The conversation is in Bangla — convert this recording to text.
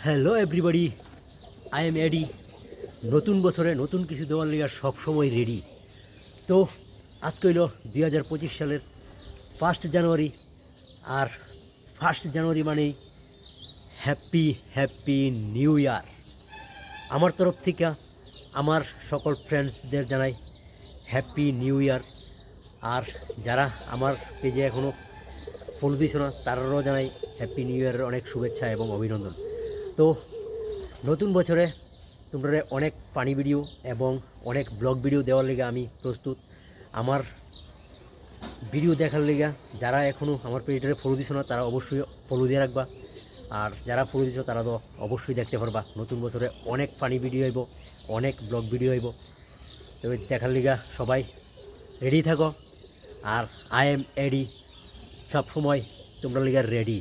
Hello everybody, I am Eddie. নতুন বছরে নতুন কিছু দেওয়ার লিগে সবসময় রেডি। তো আজকে হইল 2025 সালের 1 জানুয়ারি। আর 1 জানুয়ারি মানেই হ্যাপি হ্যাপি নিউ ইয়ার। আমার তরফ থেকে আমার সকল ফ্রেন্ডসদের জানাই হ্যাপি নিউ ইয়ার। আর যারা আমার পেজে এখনও ফলো দিছ না তারাও জানাই হ্যাপি নিউ ইয়ারের অনেক শুভেচ্ছা এবং অভিনন্দন। তো নতুন বছরে তোমরা অনেক ফানি ভিডিও এবং অনেক ব্লগ ভিডিও দেওয়ার লেগে আমি প্রস্তুত। আমার ভিডিও দেখার লেগে যারা এখনও আমার পেজটারে ফলো দিছো না তারা অবশ্যই ফলো দিয়ে রাখবা। আর যারা ফলো দিছো তারা তো অবশ্যই দেখতে পারবা। নতুন বছরে অনেক ফানি ভিডিও আইব, অনেক ব্লগ ভিডিও আইব। তবে দেখার লেগে সবাই রেডি থাকো। আর আই এম এডি, সবসময় তোমরা লেগে রেডি।